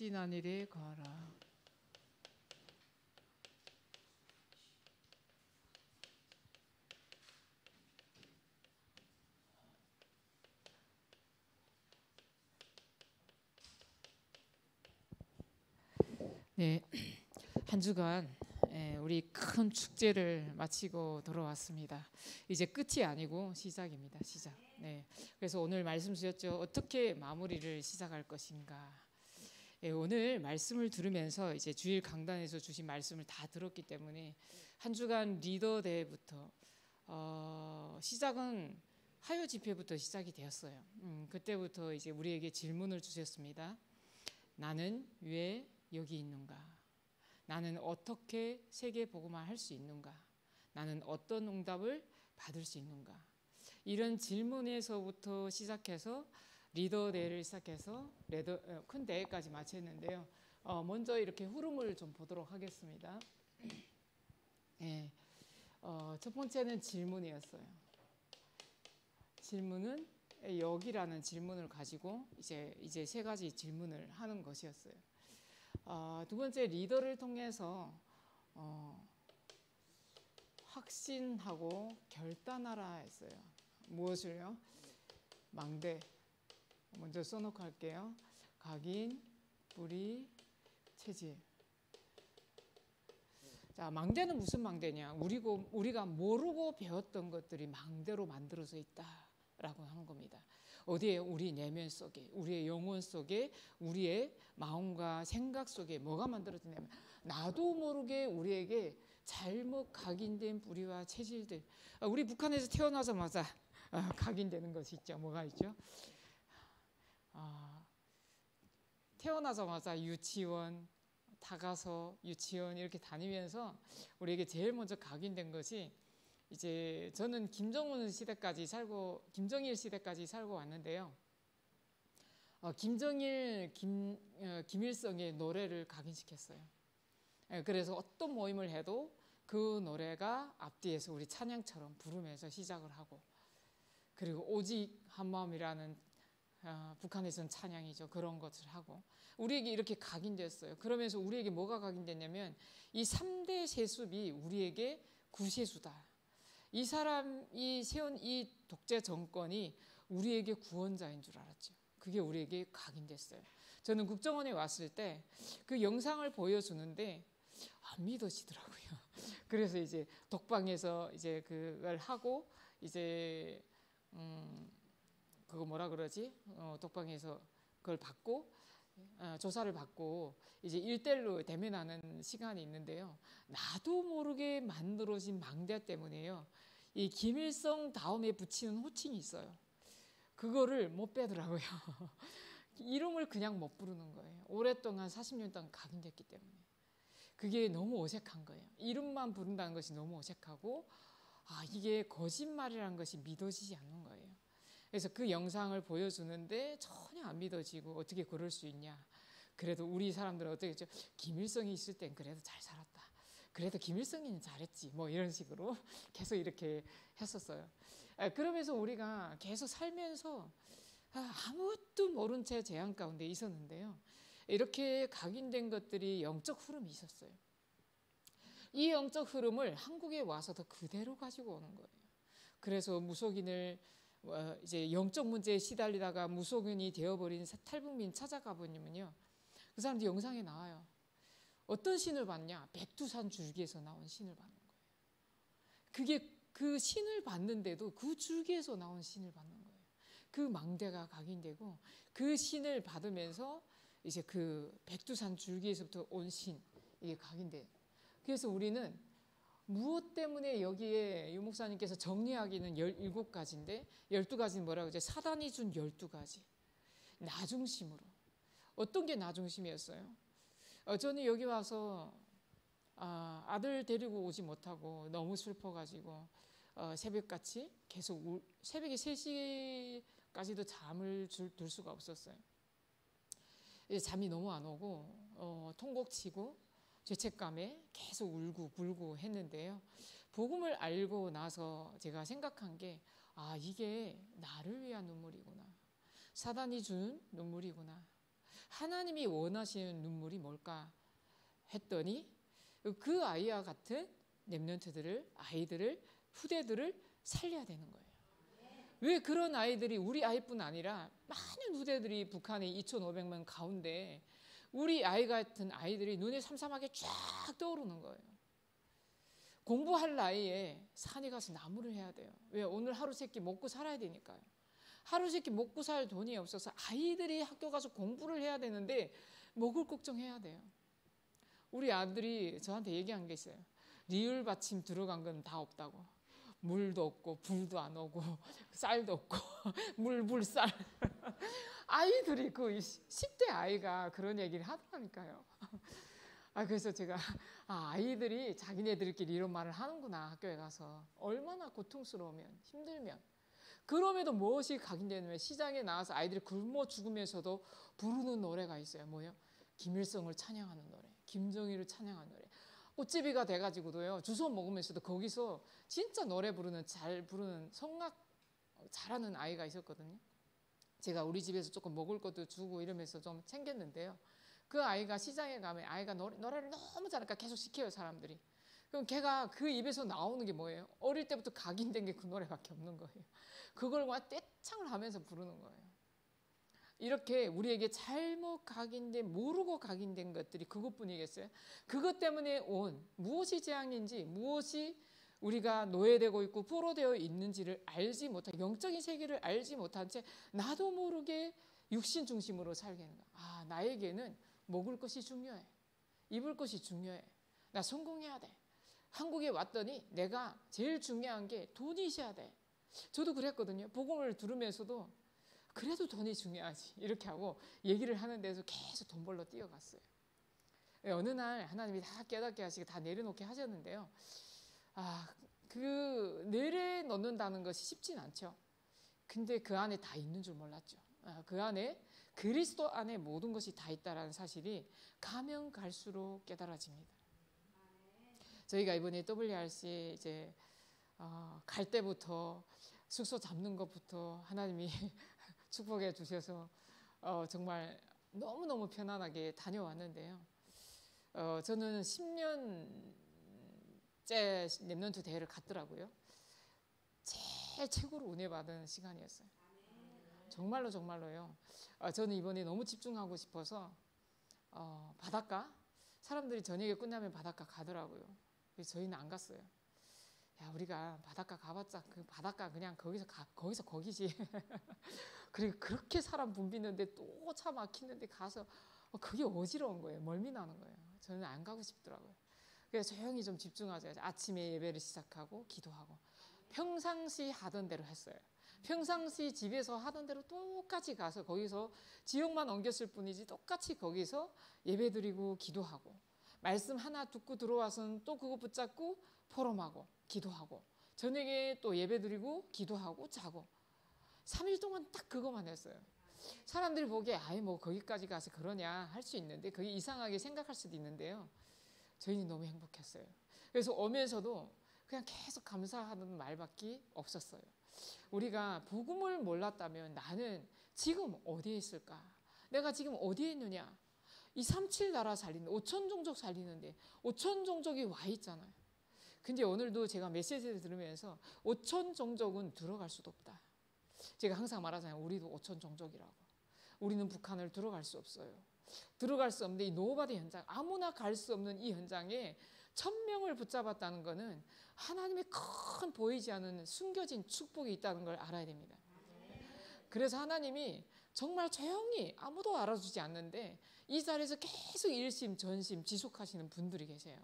지난 일에 거하라. 네, 한 주간 우리 큰 축제를 마치고 돌아왔습니다. 이제 끝이 아니고 시작입니다. 시작. 네, 그래서 오늘 말씀 주셨죠. 어떻게 마무리를 시작할 것인가. 오늘 말씀을 들으면서 이제 주일 강단에서 주신 말씀을 다 들었기 때문에 한 주간 리더 대회부터 시작은 화요 집회부터 시작이 되었어요. 그때부터 이제 우리에게 질문을 주셨습니다. 나는 왜 여기 있는가? 나는 어떻게 세계 복음화 할 수 있는가? 나는 어떤 응답을 받을 수 있는가? 이런 질문에서부터 시작해서 리더 대회를 시작해서 큰 대회까지 마쳤는데요. 먼저 이렇게 흐름을 좀 보도록 하겠습니다. 네, 첫 번째는 질문이었어요. 질문은 여기라는 질문을 가지고 이제 세 가지 질문을 하는 것이었어요. 두 번째 리더를 통해서 확신하고 결단하라 했어요. 무엇을요? 망대. 먼저 써놓고 할게요. 각인, 뿌리, 체질. 자, 망대는 무슨 망대냐? 우리가 모르고 배웠던 것들이 망대로 만들어져 있다라고 하는 겁니다. 어디에? 우리 내면 속에, 우리의 영혼 속에, 우리의 마음과 생각 속에 뭐가 만들어지냐면 나도 모르게 우리에게 잘못 각인된 뿌리와 체질들. 우리 북한에서 태어나자마자 각인되는 것이 있죠. 뭐가 있죠? 태어나자마자 유치원, 다가서 유치원 이렇게 다니면서 우리에게 제일 먼저 각인된 것이 이제 저는 김정일 시대까지 살고 왔는데요. 김일성의 노래를 각인시켰어요. 그래서 어떤 모임을 해도 그 노래가 앞뒤에서 우리 찬양처럼 부르면서 시작을 하고, 그리고 오직 한마음이라는 북한에서는 찬양이죠. 그런 것을 하고 우리에게 이렇게 각인됐어요. 그러면서 우리에게 뭐가 각인됐냐면 이 3대 세습이 우리에게 구세주다. 이 사람이 세운 이 독재 정권이 우리에게 구원자인 줄 알았죠. 그게 우리에게 각인됐어요. 저는 국정원에 왔을 때 그 영상을 보여주는데 안 믿어지더라고요. 그래서 이제 독방에서 이제 그걸 하고 이제 그거 뭐라 그러지? 독방에서 그걸 받고 조사를 받고 이제 1대1로 대면하는 시간이 있는데요. 나도 모르게 만들어진 망대 때문에요. 이 김일성 다음에 붙이는 호칭이 있어요. 그거를 못 빼더라고요. 이름을 그냥 못 부르는 거예요. 오랫동안 40년 동안 각인됐기 때문에. 그게 너무 어색한 거예요. 이름만 부른다는 것이 너무 어색하고 이게 거짓말이라는 것이 믿어지지 않는 거예요. 그래서 그 영상을 보여주는데 전혀 안 믿어지고 어떻게 그럴 수 있냐. 그래도 우리 사람들은 어떻게 했죠? 김일성이 있을 땐 그래도 잘 살았다. 그래도 김일성이는 잘했지. 뭐 이런 식으로 계속 이렇게 했었어요. 그러면서 우리가 계속 살면서 아무것도 모른 채 재앙 가운데 있었는데요. 이렇게 각인된 것들이 영적 흐름이 있었어요. 이 영적 흐름을 한국에 와서도 그대로 가지고 오는 거예요. 그래서 무속인을 이제 영적 문제에 시달리다가 무속인이 되어버린 탈북민 찾아가 보면요, 그 사람들 영상에 나와요. 어떤 신을 받냐? 백두산 줄기에서 나온 신을 받는 거예요. 그게 그 신을 받는데도 그 줄기에서 나온 신을 받는 거예요. 그 망대가 각인되고 그 신을 받으면서 이제 그 백두산 줄기에서부터 온 신, 이게 각인돼요. 그래서 우리는 무엇 때문에 여기에 유 목사님께서 정리하기는 17가지인데 12가지는 뭐라고 하죠? 사단이 준 12가지. 나중심으로. 어떤 게 나중심이었어요? 저는 여기 와서 아들 데리고 오지 못하고 너무 슬퍼가지고 새벽같이 계속 새벽에 3시까지도 잠을 들 수가 없었어요. 잠이 너무 안 오고 통곡치고 죄책감에 계속 울고 굴고 했는데요. 복음을 알고 나서 제가 생각한 게 이게 나를 위한 눈물이구나. 사단이 준 눈물이구나. 하나님이 원하시는 눈물이 뭘까 했더니 그 아이와 같은 렘넌트들을, 아이들을, 후대들을 살려야 되는 거예요. 왜 그런 아이들이, 우리 아이뿐 아니라 많은 후대들이 북한의 2,500만 가운데 우리 아이 같은 아이들이 눈에 삼삼하게 쫙 떠오르는 거예요. 공부할 나이에 산에 가서 나무를 해야 돼요. 왜? 오늘 하루 세끼 먹고 살아야 되니까요. 하루 세끼 먹고 살 돈이 없어서 아이들이 학교 가서 공부를 해야 되는데 먹을 걱정해야 돼요. 우리 아들이 저한테 얘기한 게 있어요. 리을 받침 들어간 건 다 없다고. 물도 없고 불도 안 오고 쌀도 없고 물불쌀. 아이들이 그 10대 아이가 그런 얘기를 하더라니까요. 그래서 제가 아이들이 자기네들끼리 이런 말을 하는구나. 학교에 가서 얼마나 고통스러우면, 힘들면. 그럼에도 무엇이 각인되냐면 시장에 나와서 아이들이 굶어 죽으면서도 부르는 노래가 있어요. 뭐요? 김일성을 찬양하는 노래, 김정일을 찬양하는 노래. 꽃집이가 돼가지고도요, 주워 먹으면서도 거기서 진짜 노래 부르는, 잘 부르는, 성악 잘하는 아이가 있었거든요. 제가 우리 집에서 조금 먹을 것도 주고 이러면서 좀 챙겼는데요. 그 아이가 시장에 가면 아이가 노래를 너무 잘하니까 계속 시켜요, 사람들이. 그럼 걔가 그 입에서 나오는 게 뭐예요? 어릴 때부터 각인된 게 그 노래밖에 없는 거예요. 그걸 막 떼창을 하면서 부르는 거예요. 이렇게 우리에게 잘못 각인된, 모르고 각인된 것들이 그것뿐이겠어요? 그것 때문에 온 무엇이 재앙인지, 무엇이 우리가 노예되고 있고 포로되어 있는지를 알지 못한, 영적인 세계를 알지 못한 채 나도 모르게 육신 중심으로 살게 하는 거야. 나에게는 먹을 것이 중요해. 입을 것이 중요해. 나 성공해야 돼. 한국에 왔더니 내가 제일 중요한 게 돈이 있어야 돼. 저도 그랬거든요. 복음을 들으면서도 그래도 돈이 중요하지 이렇게 하고 얘기를 하는 데서 계속 돈 벌러 뛰어갔어요. 어느 날 하나님이 다 깨닫게 하시고 다 내려놓게 하셨는데요. 그 내려놓는다는 것이 쉽진 않죠. 근데 그 안에 다 있는 줄 몰랐죠. 그 안에 그리스도 안에 모든 것이 다 있다라는 사실이 가면 갈수록 깨달아집니다. 저희가 이번에 WRC 이제 갈 때부터 숙소 잡는 것부터 하나님이 축복해 주셔서 정말 너무너무 편안하게 다녀왔는데요. 저는 10년째 렘넌트 대회를 갔더라고요. 제일 최고로 은혜 받은 시간이었어요. 정말로 정말로요. 저는 이번에 너무 집중하고 싶어서 바닷가, 사람들이 저녁에 끝나면 바닷가 가더라고요. 그래서 저희는 안 갔어요. 우리가 바닷가 가봤자 그 바닷가 그냥 거기서 거기지. 그리고 그렇게 사람 붐비는데 또 차 막히는데 가서 그게 어지러운 거예요. 멀미 나는 거예요. 저는 안 가고 싶더라고요. 그래서 조용히 좀 집중하자. 아침에 예배를 시작하고 기도하고 평상시 하던 대로 했어요. 평상시 집에서 하던 대로 똑같이 가서 거기서 지역만 옮겼을 뿐이지 똑같이 거기서 예배드리고 기도하고 말씀 하나 듣고 들어와서는 또 그거 붙잡고 포럼하고 기도하고 저녁에 또 예배드리고 기도하고 자고 3일 동안 딱 그거만 했어요. 사람들이 보기에 뭐 거기까지 가서 그러냐 할 수 있는데 그게 이상하게 생각할 수도 있는데요. 저희는 너무 행복했어요. 그래서 오면서도 그냥 계속 감사하는 말밖에 없었어요. 우리가 복음을 몰랐다면 나는 지금 어디에 있을까? 내가 지금 어디에 있느냐? 이 37 나라 살리는 5천 종족 살리는데 5천 종족이 와 있잖아요. 근데 오늘도 제가 메시지를 들으면서 5천 종족은 들어갈 수도 없다. 제가 항상 말하잖아요. 우리도 5천 종족이라고. 우리는 북한을 들어갈 수 없어요. 들어갈 수 없는데 이 노바디 현장, 아무나 갈 수 없는 이 현장에 1000명을 붙잡았다는 것은 하나님의 큰 보이지 않는 숨겨진 축복이 있다는 걸 알아야 됩니다. 그래서 하나님이 정말 조용히 아무도 알아주지 않는데 이 자리에서 계속 일심 전심 지속하시는 분들이 계세요.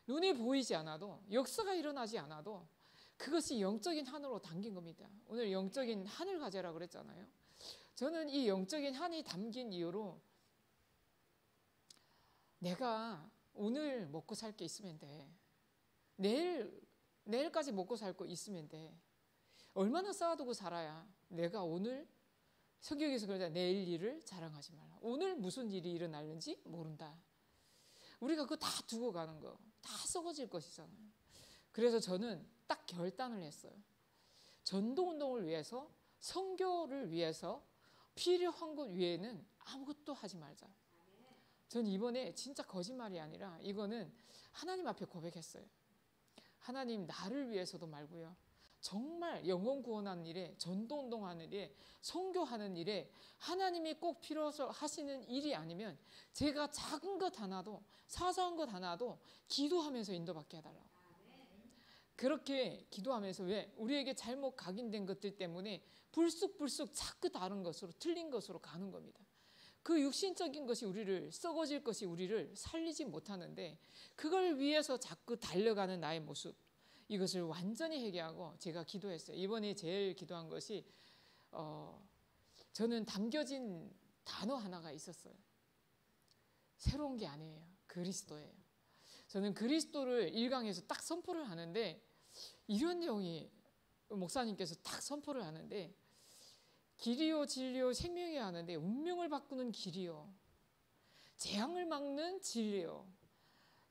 눈에 보이지 않아도 역사가 일어나지 않아도 그것이 영적인 한으로 담긴 겁니다. 오늘 영적인 한을 가져라 그랬잖아요. 저는 이 영적인 한이 담긴 이유로 내가 오늘 먹고 살 게 있으면 돼. 내일까지 먹고 살 거 있으면 돼. 얼마나 쌓아두고 살아야 내가 오늘 성경에서 그러잖아요. 내일 일을 자랑하지 말라. 오늘 무슨 일이 일어날는지 모른다. 우리가 그거 다 두고 가는 거. 다 썩어질 것이잖아요. 그래서 저는 딱 결단을 했어요. 전도운동을 위해서, 선교를 위해서 필요한 것 위에는 아무것도 하지 말자. 전 이번에 진짜 거짓말이 아니라 이거는 하나님 앞에 고백했어요. 하나님, 나를 위해서도 말고요, 정말 영혼 구원하는 일에, 전도운동하는 일에, 선교하는 일에 하나님이 꼭 필요해서 하시는 일이 아니면 제가 작은 것 하나도, 사소한 것 하나도 기도하면서 인도받게 해달라고. 그렇게 기도하면서, 왜? 우리에게 잘못 각인된 것들 때문에 불쑥불쑥 자꾸 다른 것으로, 틀린 것으로 가는 겁니다. 그 육신적인 것이 우리를, 썩어질 것이 우리를 살리지 못하는데 그걸 위해서 자꾸 달려가는 나의 모습, 이것을 완전히 회개하고 제가 기도했어요. 이번에 제일 기도한 것이 저는 담겨진 단어 하나가 있었어요. 새로운 게 아니에요. 그리스도예요. 저는 그리스도를 1강에서 딱 선포를 하는데 이런 내용이, 목사님께서 딱 선포를 하는데, 길이요 진리요 생명이요 하는데 운명을 바꾸는 길이요, 재앙을 막는 진리요,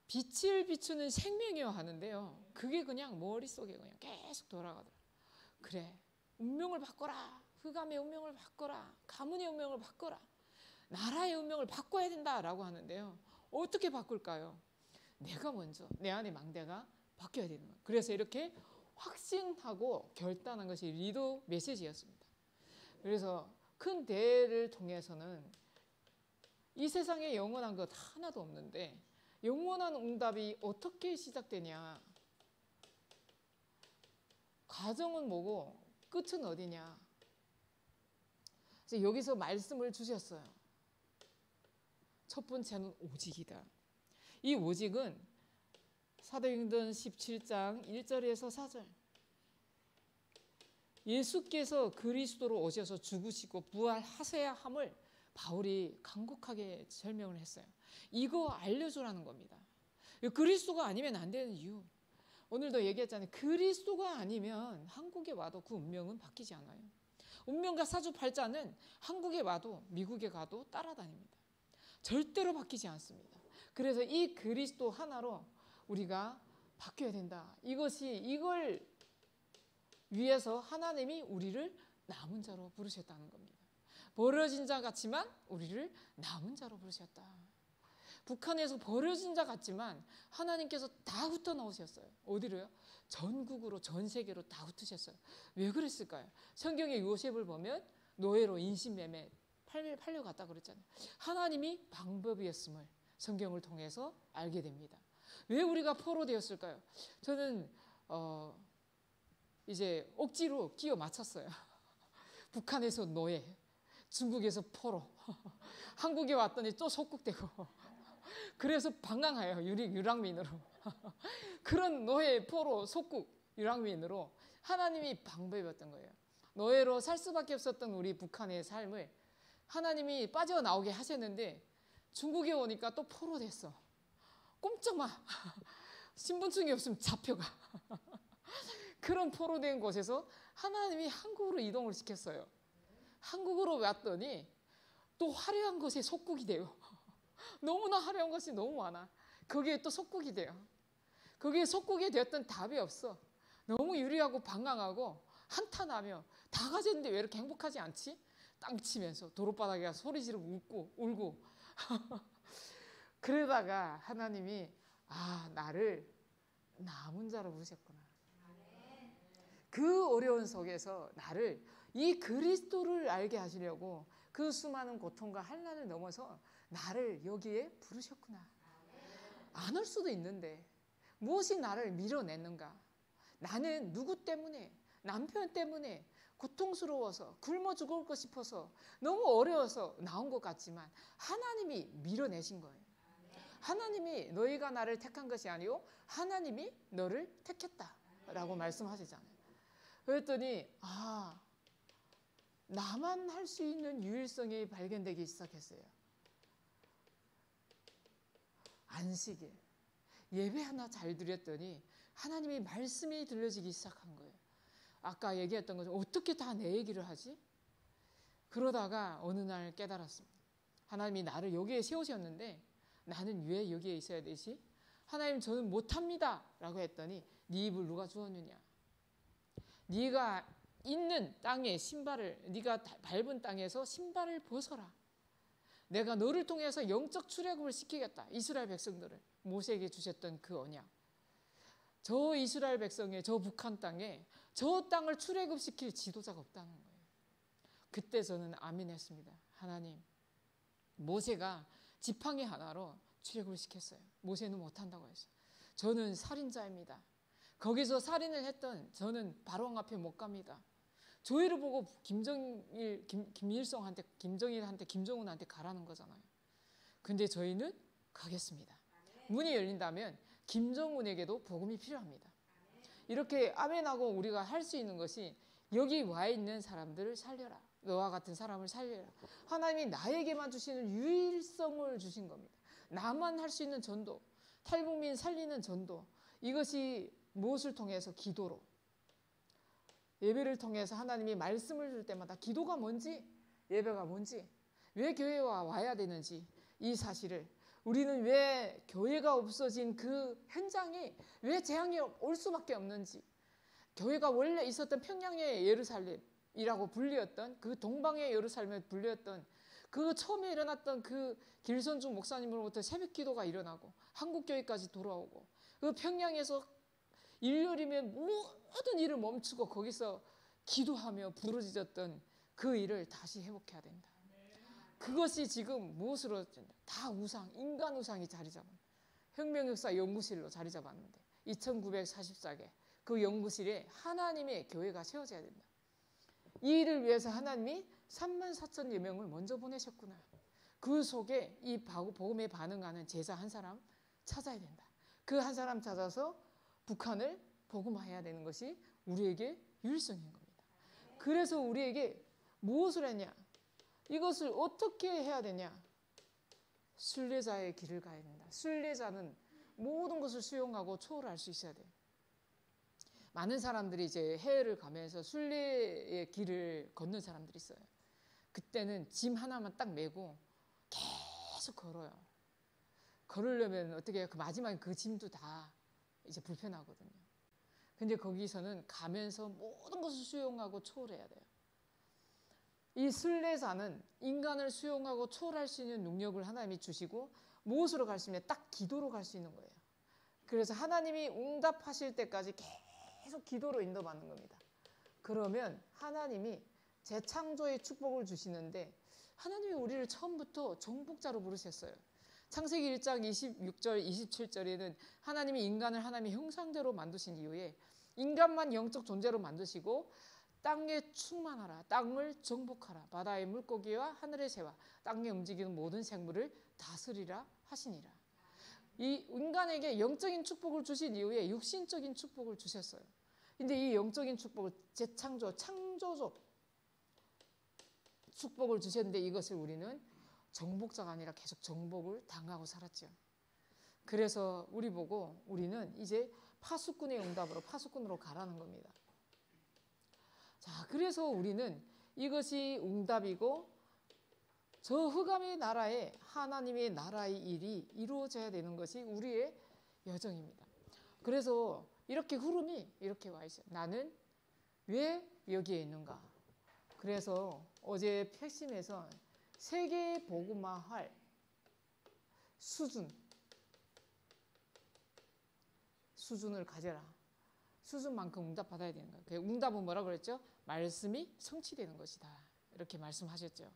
빛을 비추는 생명이요 하는데요, 그게 그냥 머릿속에 그냥 계속 돌아가더라고요. 그래, 운명을 바꿔라, 흑암의 운명을 바꿔라, 가문의 운명을 바꿔라, 나라의 운명을 바꿔야 된다라고 하는데요, 어떻게 바꿀까요? 내가 먼저, 내 안의 망대가 바뀌어야 되는 거예요. 그래서 이렇게 확신하고 결단한 것이 리더 메시지였습니다. 그래서 큰 대회를 통해서는 이 세상에 영원한 것 하나도 없는데 영원한 응답이 어떻게 시작되냐, 과정은 뭐고 끝은 어디냐. 그래서 여기서 말씀을 주셨어요. 첫 번째는 오직이다. 이 오직은 사도행전 17장 1절에서 4절, 예수께서 그리스도로 오셔서 죽으시고 부활하셔야 함을 바울이 간곡하게 설명을 했어요. 이거 알려주라는 겁니다. 그리스도가 아니면 안 되는 이유, 오늘도 얘기했잖아요. 그리스도가 아니면 한국에 와도 그 운명은 바뀌지 않아요. 운명과 사주팔자는 한국에 와도 미국에 가도 따라다닙니다. 절대로 바뀌지 않습니다. 그래서 이 그리스도 하나로 우리가 바뀌어야 된다. 이걸 위해서 하나님이 우리를 남은 자로 부르셨다는 겁니다. 버려진 자 같지만 우리를 남은 자로 부르셨다. 북한에서 버려진 자 같지만 하나님께서 다 흩어 넣으셨어요. 어디로요? 전국으로, 전 세계로 다 흩으셨어요. 왜 그랬을까요? 성경의 요셉을 보면 노예로 인신매매 팔려갔다 그랬잖아요. 하나님이 방법이었음을 성경을 통해서 알게 됩니다. 왜 우리가 포로 되었을까요? 저는 이제 억지로 끼워 맞췄어요. 북한에서 노예, 중국에서 포로, 한국에 왔더니 또 속국되고, 그래서 방황해요. 유랑민으로. 그런 노예, 포로, 속국, 유랑민으로 하나님이 방법이었던 거예요. 노예로 살 수밖에 없었던 우리 북한의 삶을 하나님이 빠져나오게 하셨는데 중국에 오니까 또 포로 됐어. 꼼짝마. 신분증이 없으면 잡혀가. 그런 포로 된 곳에서 하나님이 한국으로 이동을 시켰어요. 한국으로 왔더니 또 화려한 것에 속국이 돼요. 너무나 화려한 것이 너무 많아. 거기에 또 속국이 돼요. 거기에 속국이 되었던 답이 없어. 너무 유리하고 방황하고 한탄하며 다 가졌는데 왜 이렇게 행복하지 않지? 땅 치면서 도로바닥에 가서 소리 지르고 울고 그러다가 하나님이 나를 남은 자로 부르셨구나. 그 어려운 속에서 나를, 이 그리스도를 알게 하시려고 그 수많은 고통과 환난을 넘어서 나를 여기에 부르셨구나. 안 올 수도 있는데 무엇이 나를 밀어냈는가? 나는 누구 때문에, 남편 때문에 고통스러워서 굶어 죽을 싶어서 너무 어려워서 나온 것 같지만 하나님이 밀어내신 거예요. 하나님이 너희가 나를 택한 것이 아니요 하나님이 너를 택했다라고 말씀하시잖아요. 그랬더니 나만 할 수 있는 유일성이 발견되기 시작했어요. 안식일 예배 하나 잘 드렸더니 하나님의 말씀이 들려지기 시작한 거예요. 아까 얘기했던 것처럼 어떻게 다 내 얘기를 하지? 그러다가 어느 날 깨달았습니다. 하나님이 나를 여기에 세우셨는데 나는 왜 여기에 있어야 되지? 하나님, 저는 못합니다 라고 했더니 네 입을 누가 주었느냐? 네가 있는 땅에 신발을, 네가 밟은 땅에서 신발을 벗어라. 내가 너를 통해서 영적 출애굽을 시키겠다. 이스라엘 백성들을 모세에게 주셨던 그 언약. 저 이스라엘 백성의 저 북한 땅에 저 땅을 출애굽시킬 지도자가 없다는 거예요. 그때 저는 아멘했습니다. 하나님, 모세가 지팡이 하나로 출애굽을 시켰어요. 모세는 못한다고 했어요. 저는 살인자입니다. 거기서 살인을 했던 저는 바로왕 앞에 못 갑니다. 조회를 보고 김정일한테 김정은한테 가라는 거잖아요. 근데 저희는 가겠습니다. 문이 열린다면 김정은에게도 복음이 필요합니다. 이렇게 아멘하고 우리가 할 수 있는 것이 여기 와 있는 사람들을 살려라. 너와 같은 사람을 살려라. 하나님이 나에게만 주시는 유일성을 주신 겁니다. 나만 할 수 있는 전도, 탈북민 살리는 전도, 이것이 무엇을 통해서? 기도로. 예배를 통해서 하나님이 말씀을 줄 때마다 기도가 뭔지, 예배가 뭔지, 왜 교회에 와야 되는지, 이 사실을, 우리는 왜 교회가 없어진 그 현장에 왜 재앙이 올 수밖에 없는지, 교회가 원래 있었던 평양의 예루살렘이라고 불리었던 그 동방의 예루살렘에 불리었던 그 처음에 일어났던 그 길선중 목사님으로부터 새벽 기도가 일어나고 한국교회까지 돌아오고 그 평양에서 일요일이면 모든 일을 멈추고 거기서 기도하며 부르짖었던 그 일을 다시 회복해야 된다. 그것이 지금 무엇으로 다 우상, 인간 우상이 자리 잡은 혁명역사 연구실로 자리 잡았는데 2944개 그 연구실에 하나님의 교회가 세워져야 된다. 이 일을 위해서 하나님이 34,000여 명을 먼저 보내셨구나. 그 속에 이 복음에 반응하는 제자 한 사람 찾아야 된다. 그 한 사람 찾아서 북한을 복음화해야 되는 것이 우리에게 유일성인 겁니다. 그래서 우리에게 무엇을 했냐? 이것을 어떻게 해야 되냐? 순례자의 길을 가야 된다. 순례자는 모든 것을 수용하고 초월할 수 있어야 돼요. 많은 사람들이 이제 해외를 가면서 순례의 길을 걷는 사람들이 있어요. 그때는 짐 하나만 딱 메고 계속 걸어요. 걸으려면 어떻게 해요? 그 마지막에 그 짐도 다 이제 불편하거든요. 근데 거기서는 가면서 모든 것을 수용하고 초월해야 돼요. 이 순례자는 인간을 수용하고 초월할 수 있는 능력을 하나님이 주시고 무엇으로 갈 수 있냐? 딱 기도로 갈 수 있는 거예요. 그래서 하나님이 응답하실 때까지 계속 기도로 인도받는 겁니다. 그러면 하나님이 재창조의 축복을 주시는데 하나님이 우리를 처음부터 정복자로 부르셨어요. 창세기 1장 26절 27절에는 하나님이 인간을 하나님의 형상대로 만드신 이후에 인간만 영적 존재로 만드시고 땅에 충만하라, 땅을 정복하라, 바다의 물고기와 하늘의 새와 땅에 움직이는 모든 생물을 다스리라 하시니라. 이 인간에게 영적인 축복을 주신 이후에 육신적인 축복을 주셨어요. 근데 이 영적인 축복을 재창조, 창조적 축복을 주셨는데 이것을 우리는 정복자가 아니라 계속 정복을 당하고 살았죠. 그래서 우리 보고 우리는 이제 파수꾼의 응답으로 파수꾼으로 가라는 겁니다. 자, 그래서 우리는 이것이 응답이고 저 흑암의 나라에 하나님의 나라의 일이 이루어져야 되는 것이 우리의 여정입니다. 그래서 이렇게 흐름이 이렇게 와 있어요. 나는 왜 여기에 있는가? 그래서 어제 핵심에서 세계 복음화할 수준을 가져라. 수준만큼 응답받아야 되는 거예요. 그 응답은 뭐라고 그랬죠? 말씀이 성취되는 것이다. 이렇게 말씀하셨죠.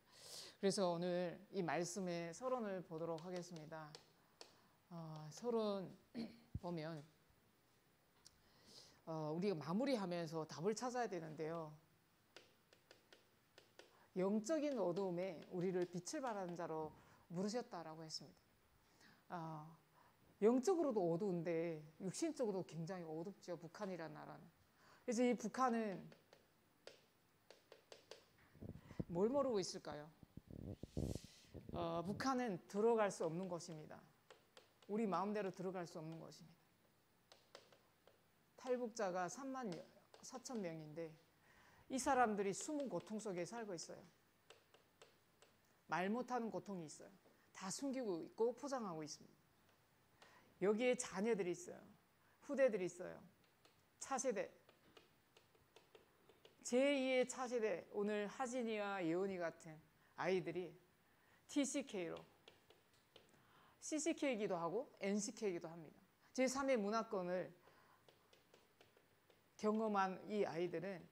그래서 오늘 이 말씀의 서론을 보도록 하겠습니다. 서론 보면 우리가 마무리하면서 답을 찾아야 되는데요. 영적인 어두움에 우리를 빛을 발하는 자로 부르셨다라고 했습니다. 영적으로도 어두운데 육신적으로도 굉장히 어둡죠. 북한이라는 나라는. 그래서 이 북한은 뭘 모르고 있을까요? 북한은 들어갈 수 없는 것입니다. 우리 마음대로 들어갈 수 없는 것입니다. 탈북자가 34,000명인데 이 사람들이 숨은 고통 속에 살고 있어요. 말 못하는 고통이 있어요. 다 숨기고 있고 포장하고 있습니다. 여기에 자녀들이 있어요. 후대들이 있어요. 차세대. 제2의 차세대, 오늘 하진이와 예원이 같은 아이들이 TCK로 CCK이기도 하고 NCK이기도 합니다. 제3의 문화권을 경험한 이 아이들은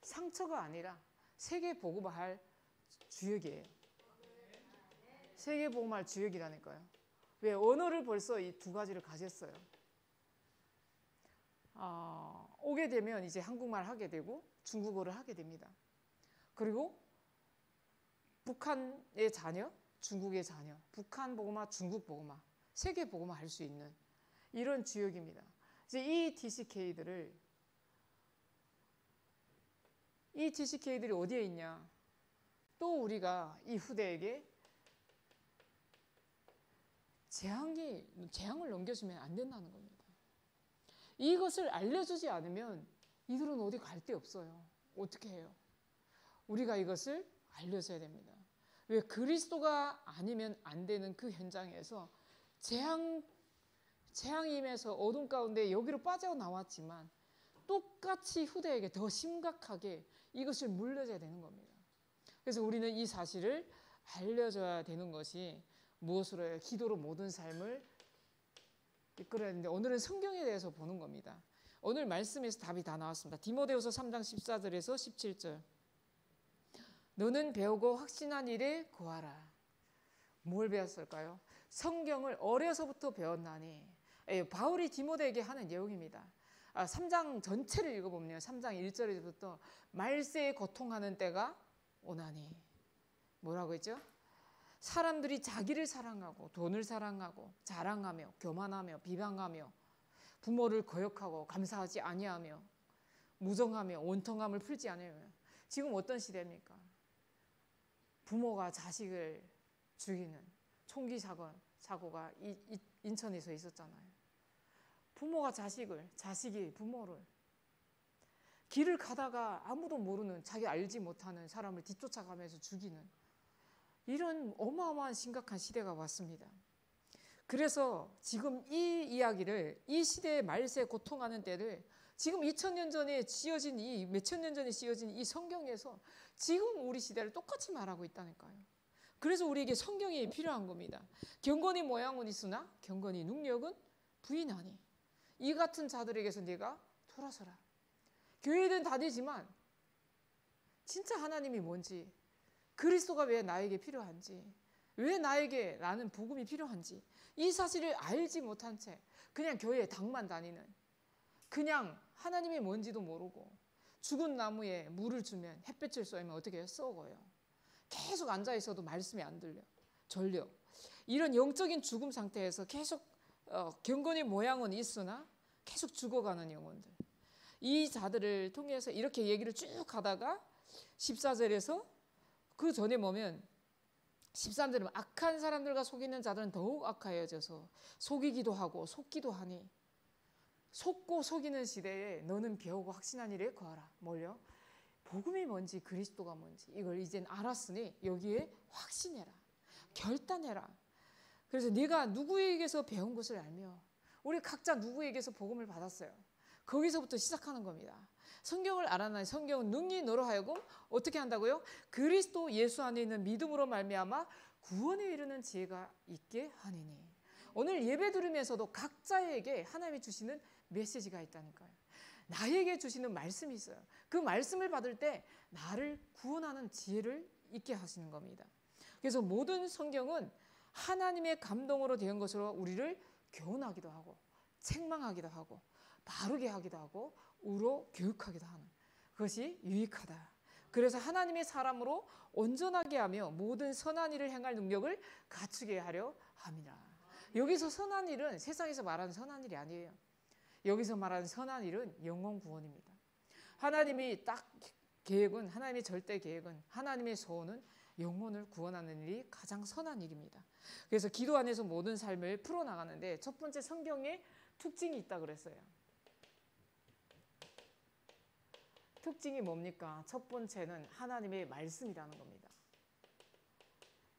상처가 아니라 세계복음화할 주역이에요. 세계복음화할 주역이라니까요. 왜? 언어를 벌써 이 두 가지를 가졌어요. 오게 되면 이제 한국말 하게 되고 중국어를 하게 됩니다. 그리고 북한의 자녀, 중국의 자녀, 북한 복음화, 중국 복음화, 세계 복음화 할 수 있는 이런 주역입니다. 이제 이 TCK들이 어디에 있냐? 또 우리가 이 후대에게 재앙을 넘겨주면 안 된다는 겁니다. 이것을 알려주지 않으면 이들은 어디 갈 데 없어요. 어떻게 해요? 우리가 이것을 알려줘야 됩니다. 왜? 그리스도가 아니면 안 되는 그 현장에서 재앙임에서 어둠 가운데 여기로 빠져나왔지만 똑같이 후대에게 더 심각하게 이것을 물려줘야 되는 겁니다. 그래서 우리는 이 사실을 알려줘야 되는 것이 무엇으로 해요? 기도로 모든 삶을 이끌어야 되는데 오늘은 성경에 대해서 보는 겁니다. 오늘 말씀에서 답이 다 나왔습니다. 디모데후서 3장 14절에서 17절. 너는 배우고 확신한 일에 거하라. 뭘 배웠을까요? 성경을 어려서부터 배웠나니. 바울이 디모데에게 하는 내용입니다. 3장 전체를 읽어보면 3장 1절에부터 말세에 고통하는 때가 오나니. 뭐라고 했죠? 사람들이 자기를 사랑하고 돈을 사랑하고 자랑하며 교만하며 비방하며 부모를 거역하고 감사하지 아니하며 무정하며 원통함을 풀지 않으며. 지금 어떤 시대입니까? 부모가 자식을 죽이는 총기 사고가 인천에서 있었잖아요. 부모가 자식이 부모를 길을 가다가 아무도 모르는 자기 알지 못하는 사람을 뒤쫓아가면서 죽이는 이런 어마어마한 심각한 시대가 왔습니다. 그래서 지금 이 이야기를 이 시대의 말세에 고통하는 때를 지금 2000년 전에 지어진 몇천 년 전에 지어진 이 성경에서 지금 우리 시대를 똑같이 말하고 있다니까요. 그래서 우리에게 성경이 필요한 겁니다. 경건이 모양은 있으나 경건이 능력은 부인하니 이 같은 자들에게서 네가 돌아서라. 교회는 다니지만 진짜 하나님이 뭔지, 그리스도가 왜 나에게 필요한지, 왜 나에게 나는 복음이 필요한지 이 사실을 알지 못한 채 그냥 교회에 당만 다니는, 그냥 하나님이 뭔지도 모르고 죽은 나무에 물을 주면 햇볕을 쏘면 어떻게 해요? 썩어요. 계속 앉아있어도 말씀이 안 들려. 졸려. 이런 영적인 죽음 상태에서 계속 경건의 모양은 있으나 계속 죽어가는 영혼들. 이 자들을 통해서 이렇게 얘기를 쭉 하다가 14절에서 그 전에 보면 13절에 악한 사람들과 속이는 자들은 더욱 악하여져서 속이기도 하고 속기도 하니 속고 속이는 시대에 너는 배우고 확신한 일에 거하라. 뭘요? 복음이 뭔지 그리스도가 뭔지 이걸 이젠 알았으니 여기에 확신해라. 결단해라. 그래서 네가 누구에게서 배운 것을 알며 우리 각자 누구에게서 복음을 받았어요. 거기서부터 시작하는 겁니다. 성경을 알아나니 성경은 능히 너로 하여금 어떻게 한다고요? 그리스도 예수 안에 있는 믿음으로 말미암아 구원에 이르는 지혜가 있게 하니니. 오늘 예배 드리면서도 각자에게 하나님이 주시는 메시지가 있다니까요. 나에게 주시는 말씀이 있어요. 그 말씀을 받을 때 나를 구원하는 지혜를 있게 하시는 겁니다. 그래서 모든 성경은 하나님의 감동으로 된 것으로 우리를 교훈하기도 하고 책망하기도 하고 바르게 하기도 하고 우로 교육하기도 하는 그것이 유익하다. 그래서 하나님의 사람으로 온전하게 하며 모든 선한 일을 행할 능력을 갖추게 하려 함이라. 여기서 선한 일은 세상에서 말하는 선한 일이 아니에요. 여기서 말하는 선한 일은 영혼 구원입니다. 하나님이 딱 계획은, 하나님의 절대 계획은, 하나님의 소원은 영혼을 구원하는 일이 가장 선한 일입니다. 그래서 기도 안에서 모든 삶을 풀어나가는데 첫 번째 성경에 특징이 있다 그랬어요. 특징이 뭡니까? 첫 번째는 하나님의 말씀이라는 겁니다.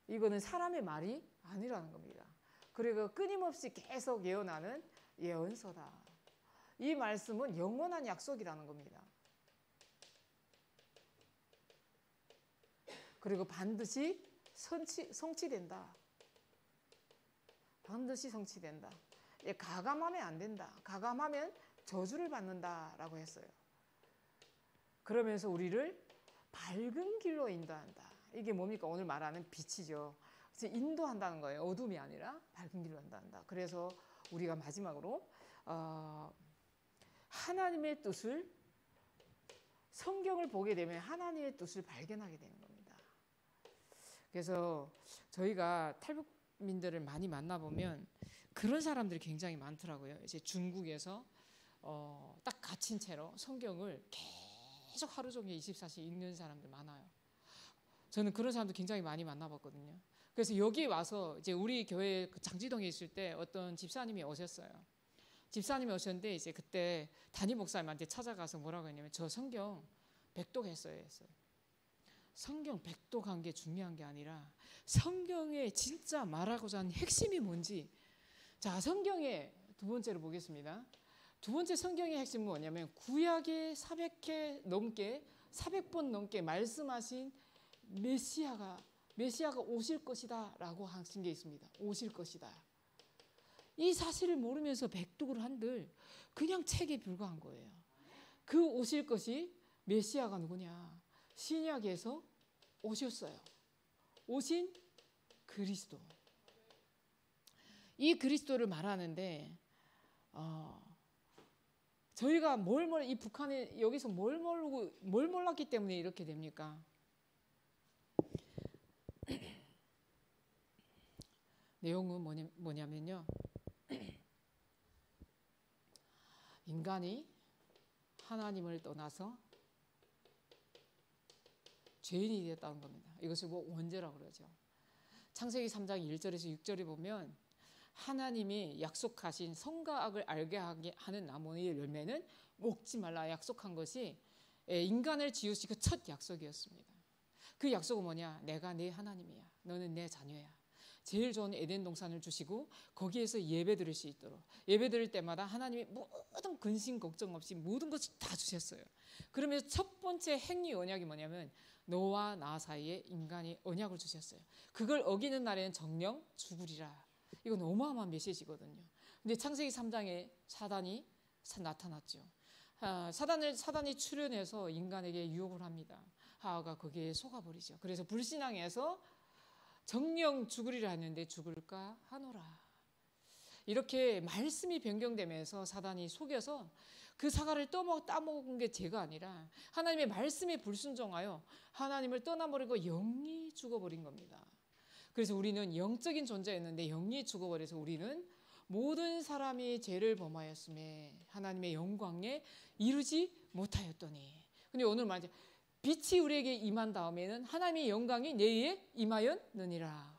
이거는 사람의 말이 아니라는 겁니다. 그리고 끊임없이 계속 예언하는 예언서다. 이 말씀은 영원한 약속이라는 겁니다. 그리고 반드시 성취된다. 반드시 성취된다. 가감하면 안 된다. 가감하면 저주를 받는다라고 했어요. 그러면서 우리를 밝은 길로 인도한다. 이게 뭡니까? 오늘 말하는 빛이죠. 그래서 인도한다는 거예요. 어둠이 아니라 밝은 길로 인도한다. 그래서 우리가 마지막으로 하나님의 뜻을, 성경을 보게 되면 하나님의 뜻을 발견하게 되는 겁니다. 그래서 저희가 탈북민들을 많이 만나보면 그런 사람들이 굉장히 많더라고요. 이제 중국에서 딱 갇힌 채로 성경을 계속 하루 종일 24시 읽는 사람들 많아요. 저는 그런 사람들 굉장히 많이 만나봤거든요. 그래서 여기 와서 이제 우리 교회 장지동에 있을 때 어떤 집사님이 오셨어요. 집사님이 오셨는데 이제 그때 담임 목사님한테 찾아가서 뭐라고 했냐면 저 성경 백독했어요 했어요. 성경 백독한 게 중요한 게 아니라 성경에 진짜 말하고자 하는 핵심이 뭔지. 자, 성경의 두 번째로 보겠습니다. 두 번째 성경의 핵심은 뭐냐면 구약에 400번 넘게 말씀하신 메시아가 오실 것이다 라고 하신 게 있습니다. 오실 것이다. 이 사실을 모르면서 백독을 한들 그냥 책에 불과한 거예요. 그 오실 것이 메시아가 누구냐? 신약에서 오셨어요. 오신 그리스도. 이 그리스도를 말하는데 저희가 이 북한에 여기서 뭘 몰랐기 때문에 이렇게 됩니까? 내용은 뭐냐면요. 인간이 하나님을 떠나서 죄인이 되었다는 겁니다. 이것을 원죄라고 그러죠. 창세기 3장 1절에서 6절에 보면 하나님이 약속하신 선과 악을 알게 하게 하는 나무의 열매는 먹지 말라 약속한 것이 인간을 지으시고 첫 약속이었습니다. 그 약속은 뭐냐? 내가 네 하나님이야. 너는 내 자녀야. 제일 좋은 에덴 동산을 주시고 거기에서 예배 드릴 수 있도록, 예배 드릴 때마다 하나님이 모든 근심 걱정 없이 모든 것을 다 주셨어요. 그러면서 첫 번째 행위 언약이 뭐냐면 너와 나 사이에 인간이 언약을 주셨어요. 그걸 어기는 날에는 정령 죽으리라. 이건 어마어마한 메시지거든요. 근데 창세기 3장에 사단이 나타났죠. 사단이 출현해서 인간에게 유혹을 합니다. 하와가 거기에 속아버리죠. 그래서 불신앙에서 정령 죽으리라 했는데 죽을까 하노라. 이렇게 말씀이 변경되면서 사단이 속여서 그 사과를 따먹은 게 죄가 아니라 하나님의 말씀에 불순종하여 하나님을 떠나버리고 영이 죽어버린 겁니다. 그래서 우리는 영적인 존재였는데 영이 죽어버려서 우리는 모든 사람이 죄를 범하였음에 하나님의 영광에 이르지 못하였더니. 근데 오늘 말이죠. 빛이 우리에게 임한 다음에는 하나님의 영광이 내에 임하였느니라.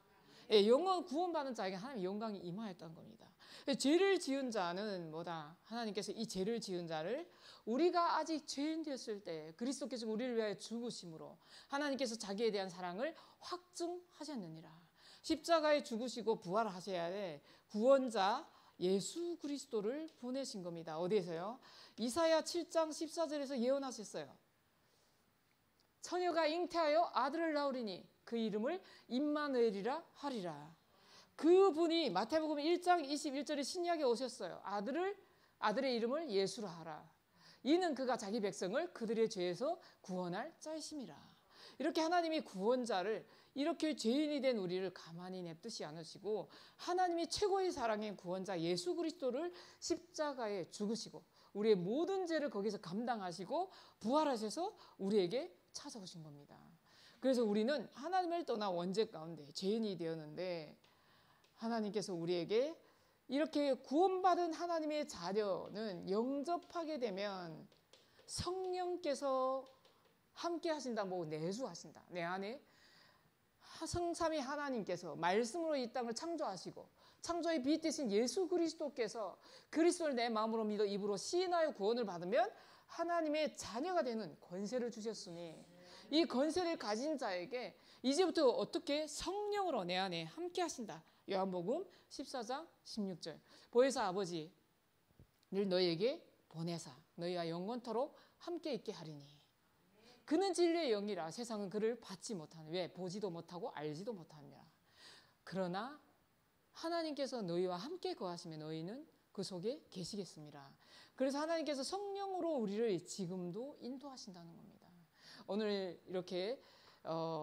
영원 구원받은 자에게 하나님의 영광이 임하였다는 겁니다. 죄를 지은 자는 뭐다? 하나님께서 이 죄를 지은 자를 우리가 아직 죄인 되었을 때 그리스도께서 우리를 위하여 죽으심으로 하나님께서 자기에 대한 사랑을 확증하셨느니라. 십자가에 죽으시고 부활하셔야 돼 구원자 예수 그리스도를 보내신 겁니다. 어디에서요? 이사야 7장 14절에서 예언하셨어요. 처녀가 잉태하여 아들을 낳으리니 그 이름을 임마누엘이라 하리라. 그분이 마태복음 1장 21절에 신약에 오셨어요. 아들의 이름을 예수라 하라. 이는 그가 자기 백성을 그들의 죄에서 구원할 자이심이라. 이렇게 하나님이 구원자를, 이렇게 죄인이 된 우리를 가만히 냅두지 않으시고 하나님이 최고의 사랑인 구원자 예수 그리스도를 십자가에 죽으시고 우리의 모든 죄를 거기서 감당하시고 부활하셔서 우리에게 찾아오신 겁니다. 그래서 우리는 하나님을 떠나 원죄 가운데 죄인이 되었는데 하나님께서 우리에게 이렇게 구원받은 하나님의 자녀는 영접하게 되면 성령께서 함께 하신다, 내주하신다. 내 안에 성삼위 하나님께서 말씀으로 이 땅을 창조하시고 창조의 빛 되신 예수 그리스도께서 그리스도를 내 마음으로 믿어 입으로 시인하여 구원을 받으면 하나님의 자녀가 되는 권세를 주셨으니 이 권세를 가진 자에게 이제부터 어떻게 성령으로 내 안에 함께 하신다. 요한복음 14장 16절. 보혜사 아버지를 너희에게 보내사 너희와 영원토록 함께 있게 하리니. 그는 진리의 영이라 세상은 그를 받지 못하는, 왜? 보지도 못하고 알지도 못하느라. 그러나 하나님께서 너희와 함께 거하시면 너희는 그 속에 계시겠습니다. 그래서 하나님께서 성령으로 우리를 지금도 인도하신다는 겁니다. 오늘 이렇게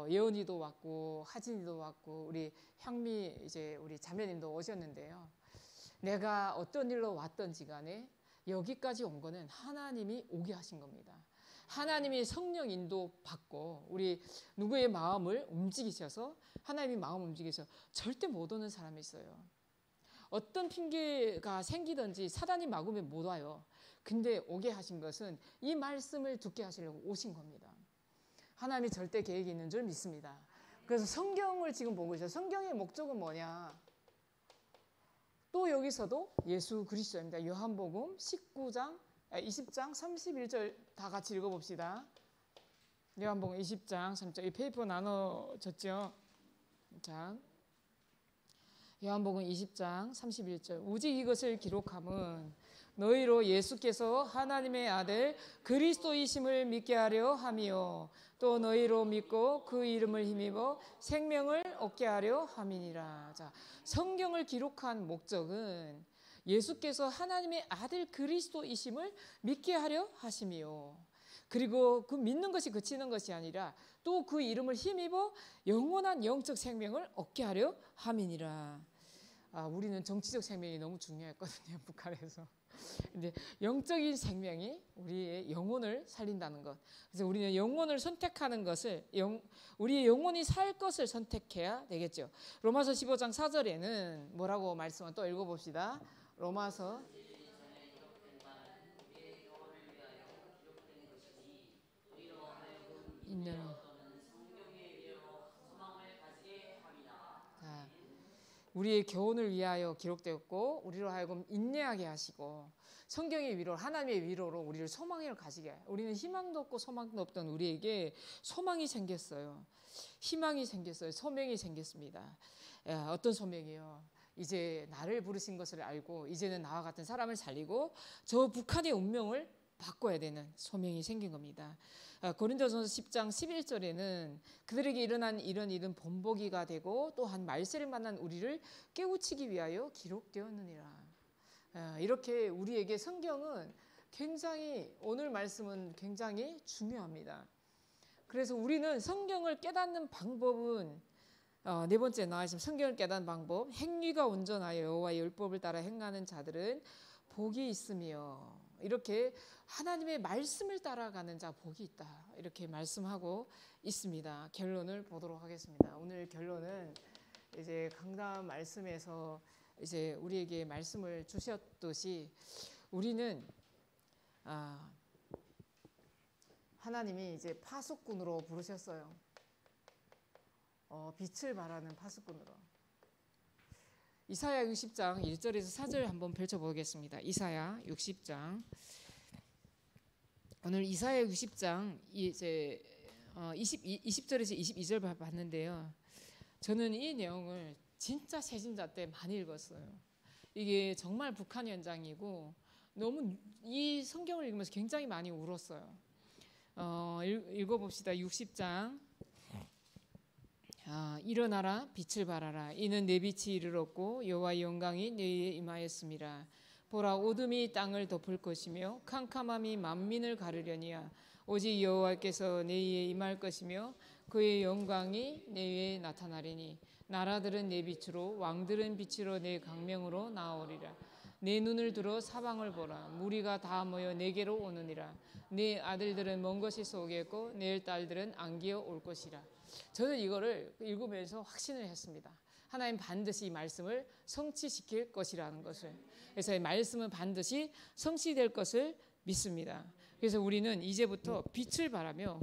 예언이도 왔고 하진이도 왔고 우리 향미 이제 우리 자매님도 오셨는데요. 내가 어떤 일로 왔던지 간에 여기까지 온 거는 하나님이 오게 하신 겁니다. 하나님이 성령 인도 받고 우리 누구의 마음을 움직이셔서 하나님이 마음을 움직이셔서 절대 못 오는 사람이 있어요. 어떤 핑계가 생기든지 사단이 막으면 못 와요. 근데 오게 하신 것은 이 말씀을 듣게 하시려고 오신 겁니다. 하나님이 절대 계획이 있는 줄 믿습니다. 그래서 성경을 지금 보고 있어요. 성경의 목적은 뭐냐? 또 여기서도 예수 그리스도입니다. 요한복음 20장 31절 다 같이 읽어봅시다. 요한복음 20장 3절. 이 페이퍼 나눠졌죠? 자, 요한복음 20장 31절. 오직 이것을 기록함은 너희로 예수께서 하나님의 아들 그리스도이심을 믿게 하려 함이요 또 너희로 믿고 그 이름을 힘입어 생명을 얻게 하려 함이니라. 자, 성경을 기록한 목적은 예수께서 하나님의 아들 그리스도이심을 믿게 하려 하심이요. 그리고 그 믿는 것이 그치는 것이 아니라 또 그 이름을 힘입어 영원한 영적 생명을 얻게 하려 함이니라. 우리는 정치적 생명이 너무 중요했거든요, 북한에서. 근데 영적인 생명이 우리의 영혼을 살린다는 것. 그래서 우리는 영혼을 선택하는 것을 우리의 영혼이 살 것을 선택해야 되겠죠. 로마서 15장 4절에는 뭐라고 말씀을 또 읽어봅시다. 로마서 있는 우리의 교훈을 위하여 기록되었고 우리로 하여금 인내하게 하시고 성경의 위로 하나님의 위로로 우리를 소망을 가지게 해요. 우리는 희망도 없고 소망도 없던 우리에게 소망이 생겼어요. 희망이 생겼어요. 소명이 생겼습니다. 어떤 소명이요? 이제 나를 부르신 것을 알고 이제는 나와 같은 사람을 살리고 저 북한의 운명을 바꿔야 되는 소명이 생긴 겁니다. 고린도전서 10장 11절에는 그들에게 일어난 이런 일은 본보기가 되고 또한 말세를 만난 우리를 깨우치기 위하여 기록되었느니라. 이렇게 우리에게 성경은 굉장히 오늘 말씀은 굉장히 중요합니다. 그래서 우리는 성경을 깨닫는 방법은 네 번째 나와 있으면 성경을 깨닫는 방법 행위가 온전하여 여호와의 율법을 따라 행하는 자들은 복이 있으며 이렇게 하나님의 말씀을 따라가는 자 복이 있다 이렇게 말씀하고 있습니다. 결론을 보도록 하겠습니다. 오늘 결론은 이제 강단 말씀에서 이제 우리에게 말씀을 주셨듯이 우리는 하나님이 이제 파수꾼으로 부르셨어요. 빛을 발하는 파수꾼으로. 이사야 60장 1절에서 4절 한번 펼쳐보겠습니다. 이사야 60장. 오늘 이사야 60장 이제 20절에서 22절 봤는데요. 저는 이 내용을 진짜 세진자 때 많이 읽었어요. 이게 정말 북한 현장이고 너무 이 성경을 읽으면서 굉장히 많이 울었어요. 읽어봅시다. 60장. 일어나라 빛을 발하라 이는 내 빛이 이르렀고 여호와의 영광이 내 위에 임하였음이라. 보라 어둠이 땅을 덮을 것이며 캄캄함이 만민을 가르려니와 오직 여호와께서 내 위에 임할 것이며 그의 영광이 내 위에 나타나리니 나라들은 내 빛으로 왕들은 빛으로 내 광명으로 나오리라. 내 눈을 들어 사방을 보라 무리가 다 모여 내게로 오느니라. 내 아들들은 먼 곳에서 오겠고 내 딸들은 안기어 올 것이라. 저는 이거를 읽으면서 확신을 했습니다. 하나님 반드시 이 말씀을 성취시킬 것이라는 것을. 그래서 이 말씀은 반드시 성취될 것을 믿습니다. 그래서 우리는 이제부터 빛을 발하며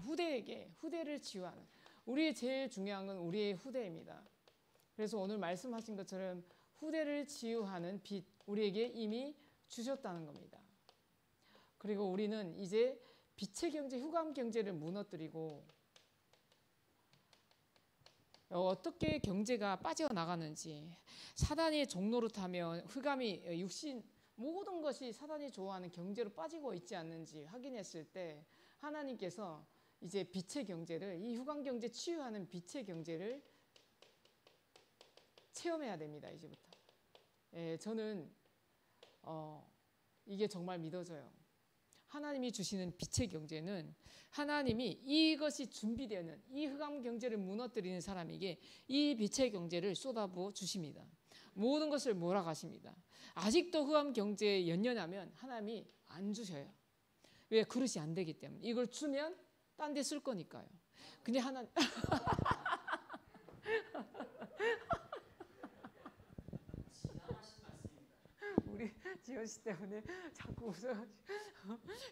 후대를 치유하는 우리의 제일 중요한 건 우리의 후대입니다. 그래서 오늘 말씀하신 것처럼 후대를 치유하는 빛 우리에게 이미 주셨다는 겁니다. 그리고 우리는 이제 빛의 경제, 흑암 경제를 무너뜨리고 어떻게 경제가 빠져나가는지 사단의 종로로 타면 흑암이 육신 모든 것이 사단이 좋아하는 경제로 빠지고 있지 않는지 확인했을 때 하나님께서 이제 빛의 경제를, 이 후광 경제 치유하는 빛의 경제를 체험해야 됩니다. 이제부터. 저는 이게 정말 믿어져요. 하나님이 주시는 빛의 경제는 하나님이 이것이 준비되는 이 흑암 경제를 무너뜨리는 사람에게 이 빛의 경제를 쏟아부어 주십니다. 모든 것을 몰아가십니다. 아직도 흑암 경제에 연연하면 하나님이 안 주셔요. 왜? 그릇이 안 되기 때문에. 이걸 주면 딴 데 쓸 거니까요. 근데 하나님 우리 지현 씨 때문에 자꾸 웃어가지고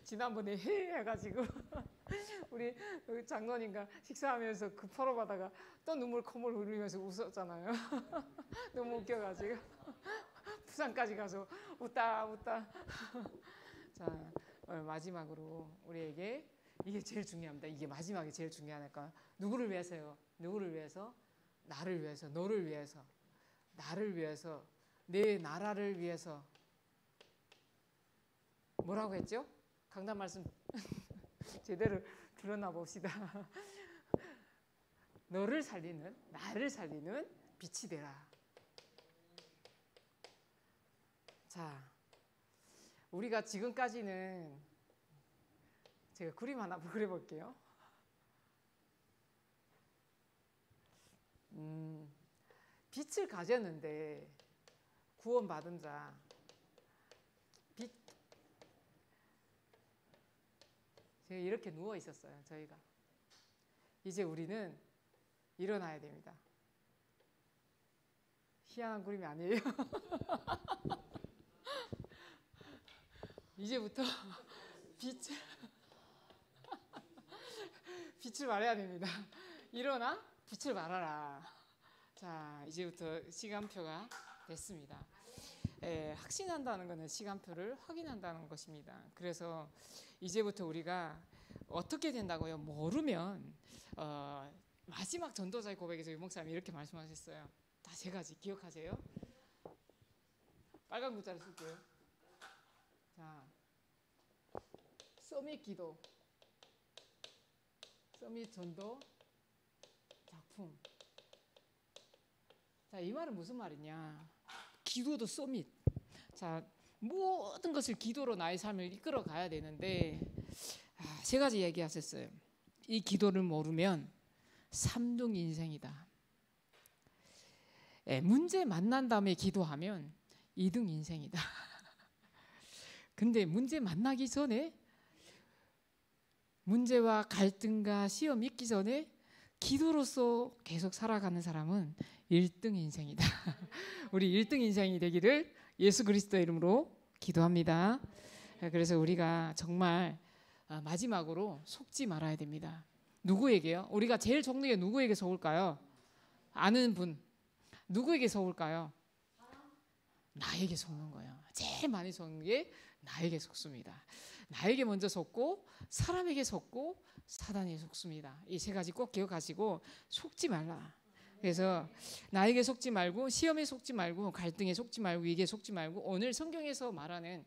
지난번에 해가지고 우리 장로님과 식사하면서 그 포로받다가 또 눈물 콧물 흘리면서 웃었잖아요. 너무 웃겨가지고 부산까지 가서 웃다. 자, 마지막으로 우리에게 이게 제일 중요합니다. 이게 마지막에 제일 중요하니까 누구를 위해서요? 누구를 위해서? 나를 위해서, 너를 위해서, 나를 위해서, 내 나라를 위해서. 뭐라고 했죠? 강단 말씀 제대로 들었나 봅시다. 너를 살리는, 나를 살리는 빛이 되라. 자, 우리가 지금까지는 제가 그림 하나 그려볼게요. 빛을 가졌는데 구원받은 자, 빛. 제가 이렇게 누워 있었어요. 저희가 이제 우리는 일어나야 됩니다. 희한한 그림이 아니에요. 이제부터 빛을 발해야 됩니다. 일어나 빛을 발하라. 자, 이제부터 시간표가 됐습니다. 확신한다는 것은 시간표를 확인한다는 것입니다. 그래서 이제부터 우리가 어떻게 된다고요? 모르면 마지막 전도자의 고백에서 유 목사님이 이렇게 말씀하셨어요. 다 세 가지 기억하세요? 빨간 글자를 쓸게요. 자, 서밋 기도, 서밋 전도 작품. 자, 이 말은 무슨 말이냐? 기도도 서밋. 자, 모든 것을 기도로 나의 삶을 이끌어 가야 되는데 세 가지 얘기하셨어요. 이 기도를 모르면 3등 인생이다. 문제 만난 다음에 기도하면 2등 인생이다. 근데 문제 만나기 전에, 문제와 갈등과 시험 있기 전에 기도로서 계속 살아가는 사람은 1등 인생이다. 우리 1등 인생이 되기를 예수 그리스도의 이름으로 기도합니다. 그래서 우리가 정말 마지막으로 속지 말아야 됩니다. 누구에게요? 우리가 제일 속는 게 누구에게 속을까요? 아는 분. 누구에게 속을까요? 나에게 속는 거예요. 제일 많이 속는 게 나에게 속습니다. 나에게 먼저 속고, 사람에게 속고, 사단에게 속습니다. 이 세 가지 꼭 기억하시고 속지 말라. 그래서 나에게 속지 말고, 시험에 속지 말고, 갈등에 속지 말고, 위기에 속지 말고, 오늘 성경에서 말하는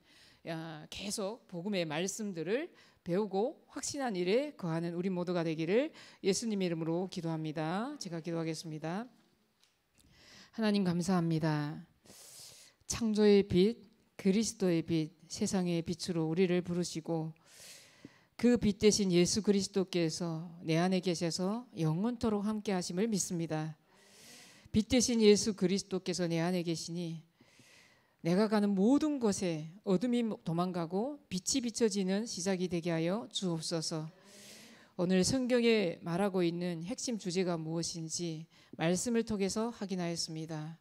계속 복음의 말씀들을 배우고 확신한 일에 거하는 우리 모두가 되기를 예수님 이름으로 기도합니다. 제가 기도하겠습니다. 하나님 감사합니다. 창조의 빛, 그리스도의 빛, 세상의 빛으로 우리를 부르시고 그 빛 대신 예수 그리스도께서 내 안에 계셔서 영원토록 함께 하심을 믿습니다. 빛 대신 예수 그리스도께서 내 안에 계시니 내가 가는 모든 곳에 어둠이 도망가고 빛이 비춰지는 시작이 되게 하여 주옵소서. 오늘 성경에 말하고 있는 핵심 주제가 무엇인지 말씀을 통해서 확인하였습니다.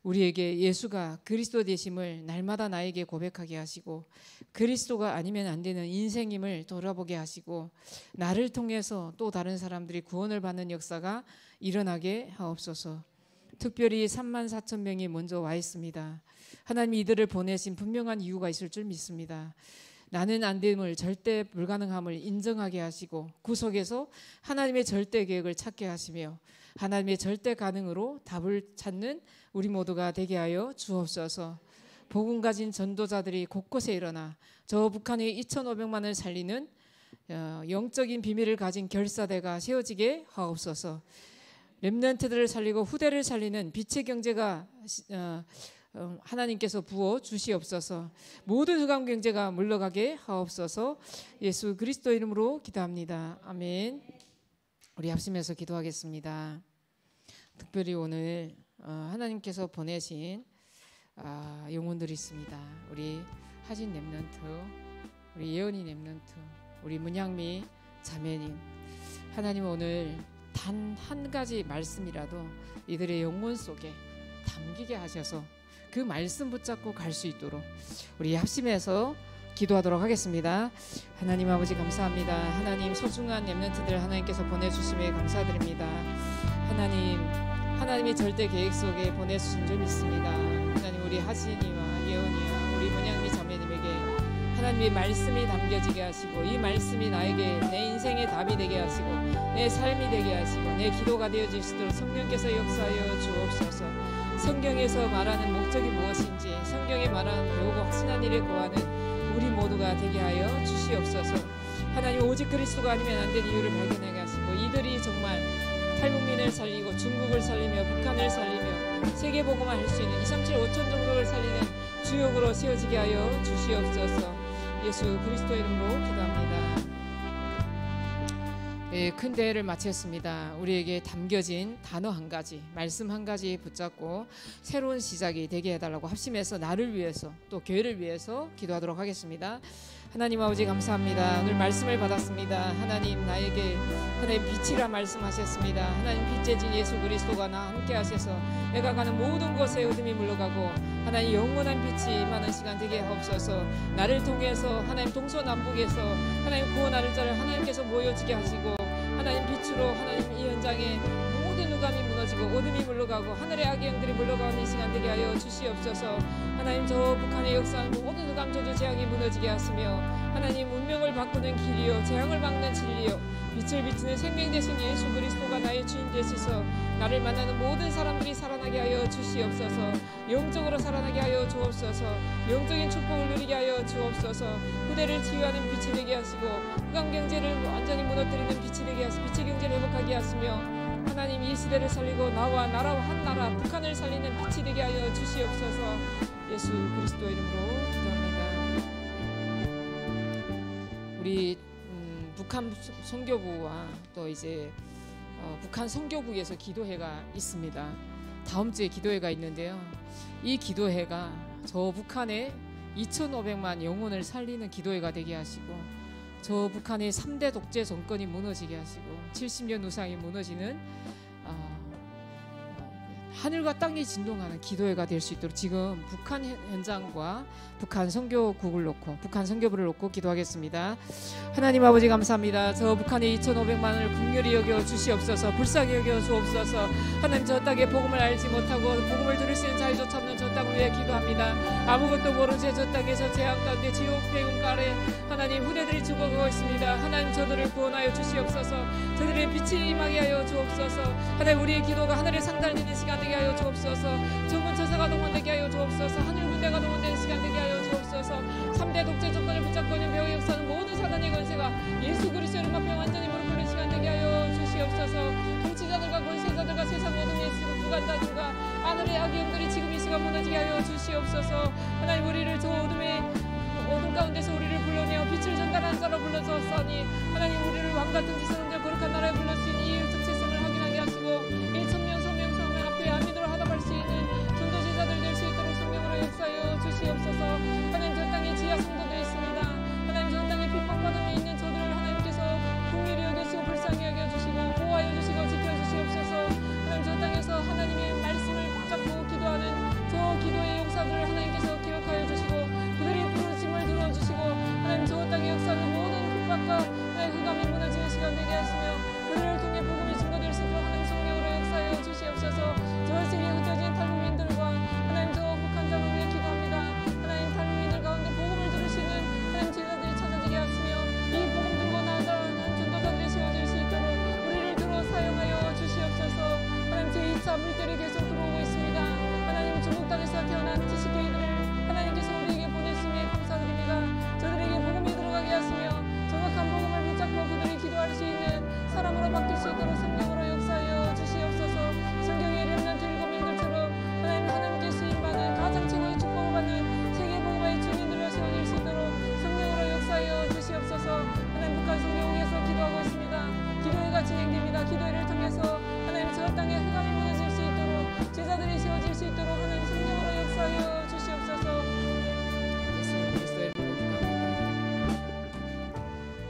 우리에게 예수가 그리스도 되심을 날마다 나에게 고백하게 하시고 그리스도가 아니면 안 되는 인생임을 돌아보게 하시고 나를 통해서 또 다른 사람들이 구원을 받는 역사가 일어나게 하옵소서. 특별히 34,000명이 먼저 와 있습니다. 하나님이 이들을 보내신 분명한 이유가 있을 줄 믿습니다. 나는 안 됨을, 절대 불가능함을 인정하게 하시고 구속에서 하나님의 절대 계획을 찾게 하시며 하나님의 절대 가능으로 답을 찾는 우리 모두가 되게 하여 주옵소서. 복음 가진 전도자들이 곳곳에 일어나 저 북한의 2,500만을 살리는 영적인 비밀을 가진 결사대가 세워지게 하옵소서. 렘넌트들을 살리고 후대를 살리는 빛의 경제가 하나님께서 부어 주시옵소서. 모든 흑암 경제가 물러가게 하옵소서. 예수 그리스도 이름으로 기도합니다. 아멘. 우리 합심해서 기도하겠습니다. 특별히 오늘 하나님께서 보내신 영혼들이 있습니다. 우리 하진 렘넌트, 우리 예언이 렘넌트, 우리 문향미 자매님, 하나님 오늘 단 한 가지 말씀이라도 이들의 영혼 속에 담기게 하셔서 그 말씀 붙잡고 갈 수 있도록 우리 합심해서 기도하도록 하겠습니다. 하나님 아버지 감사합니다. 하나님 소중한 렘넌트들 하나님께서 보내주심에 감사드립니다. 하나님의 절대 계획 속에 보내주신 줄 믿습니다. 하나님 우리 하진이와 예언이와 우리 문향미 자매님에게 하나님의 말씀이 담겨지게 하시고 이 말씀이 나에게 내 인생의 답이 되게 하시고 내 삶이 되게 하시고 내 기도가 되어지시도록 성령께서 역사하여 주옵소서. 성경에서 말하는 목적이 무엇인지 성경에 말하는 배우고 확신한 일에 구하는 우리 모두가 되게 하여 주시옵소서. 하나님 오직 그리스도가 아니면 안 되는 이유를 발견하게 하시고 이들이 정말 탈북민을 살리고 중국을 살리며 북한을 살리며 세계복음화 할 수 있는 237 5천 종족을 살리는 주역으로 세워지게 하여 주시옵소서. 예수 그리스도 이름으로 기도합니다. 큰 대회를 마쳤습니다. 우리에게 담겨진 단어 한 가지, 말씀 한 가지 붙잡고 새로운 시작이 되게 해달라고 합심해서 나를 위해서 또 교회를 위해서 기도하도록 하겠습니다. 하나님 아버지 감사합니다. 오늘 말씀을 받았습니다. 하나님 나에게 하나님 빛이라 말씀하셨습니다. 하나님 빛의 진 예수 그리스도가 나와 함께 하셔서 내가 가는 모든 곳에 어둠이 물러가고 하나님 영원한 빛이 임하는 시간 되게 하옵소서. 나를 통해서 하나님 동서남북에서 하나님 구원하는 자를 하나님께서 모여지게 하시고 하나님 빛으로 하나님 이 현장에 모든 흑암이 무너지고 어둠이 물러가고 하늘의 악의 영들이 물러가는 이 시간 되게 하여 주시옵소서. 하나님 저 북한의 역사는 모든 흑암 저주 재앙이 무너지게 하시며 하나님 운명을 바꾸는 길이요 재앙을 막는 진리요 빛을 비추는 생명 되신 예수 그리스도가 나의 주인 되시서 나를 만나는 모든 사람들이 살아나게 하여 주시옵소서. 영적으로 살아나게 하여 주옵소서. 영적인 축복을 누리게 하여 주옵소서. 후대를 치유하는 빛이 되게 하시고 흑암 경제를 완전히 무너뜨리는 빛이 되게 하시고 빛의 경제를 회복하게 하시며 하나님 이 시대를 살리고 나와 나라와 한 나라 북한을 살리는 빛이 되게 하여 주시옵소서. 예수 그리스도 이름으로 기도합니다. 우리 북한 선교부와 또 이제 북한 선교부에서 기도회가 있습니다. 다음 주에 기도회가 있는데요. 이 기도회가 저 북한의 2,500만 영혼을 살리는 기도회가 되게 하시고 저 북한의 3대 독재 정권이 무너지게 하시고 70년 우상이 무너지는 하늘과 땅이 진동하는 기도회가 될 수 있도록 지금 북한 현장과 북한 선교국을 놓고 북한 선교부를 놓고 기도하겠습니다. 하나님 아버지 감사합니다. 저 북한의 2,500만을 긍휼히 여겨 주시옵소서. 불쌍히 여겨 주옵소서. 하나님 저 땅에 복음을 알지 못하고 복음을 들을 수 있는 자유조차 없는 저 땅을 위해 기도합니다. 아무것도 모른 채 저 땅에서 재앙 가운데 지옥 배운 아래 하나님 후대들이 죽어가고 있습니다. 하나님 저들을 구원하여 주시옵소서. 저들의 빛이 임하게 하여 주옵소서. 하나님 우리의 기도가 하늘에 상달되는 시간 되게 하여 주옵소서. 전문 처사가 동원되게 하여 주옵소서. 하늘 군대가 동원되는 시간 되게 하여 주옵소서. 3대 독재 정권을 붙잡고 있는 배후의 역사는 모든 사단의 권세가 예수 그리스도의 이름 앞에 완전히 무릎 꿇는 시간 되게 하여 주시옵소서. 통치자들과 권세자들과 세상 모든 예수고 구간자들과 하늘의 악의 영들이 지금 이 시간 무너지게 하여 주시옵소서. 하나님 우리를 저 어둠 가운데서 우리를 불러내어 빛을 전달하는 자로 불러주었사니 하나님 우리를 왕같은 지성자 거룩한 나라에 불러 수 있는 이 정체성을 확인하게 하시고 1,000명 성명 앞에 안민으로 하답할 수 있는 전도제자들 될 수 있도록 성령으로 역사하여 주시옵소서. 하나님 저 땅에 지하 성도들 있습니다. 하나님 저 땅에 핍박받음에 있는 저들을 하나님께서 긍휼히 여겨주시고 불쌍히 여겨주시고 보호하여 주시고 지켜주시옵소서. 하나님 저 땅에서 하나님의 말씀을 붙잡고 기도하는 저 기도의 용사들을 하나님께서 기억하여 주시고 그들의 부르심을 들어주시고 하나님 저 땅의 역사는 모든 핍박과 흑암이 무너지는 시간 되게 하시며 그들을 통해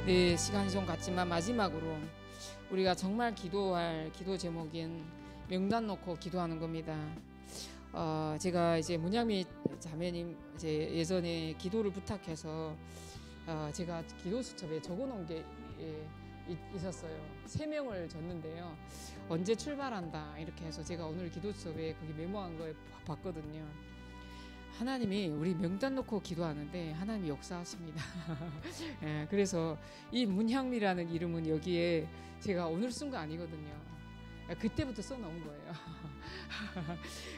네, 시간이 좀 갔지만 마지막으로 우리가 정말 기도할 기도 제목인 명단 놓고 기도하는 겁니다. 제가 이제 문양미 자매님 이제 예전에 기도를 부탁해서 제가 기도 수첩에 적어놓은 게 있었어요. 3명을 줬는데요. 언제 출발한다 이렇게 해서 제가 오늘 기도 수첩에 거기 메모한 거 봤거든요. 하나님이 우리 명단 놓고 기도하는데 하나님이 역사하십니다. 예, 그래서 이 문향미라는 이름은 여기에 제가 오늘 쓴 거 아니거든요. 그때부터 써놓은 거예요.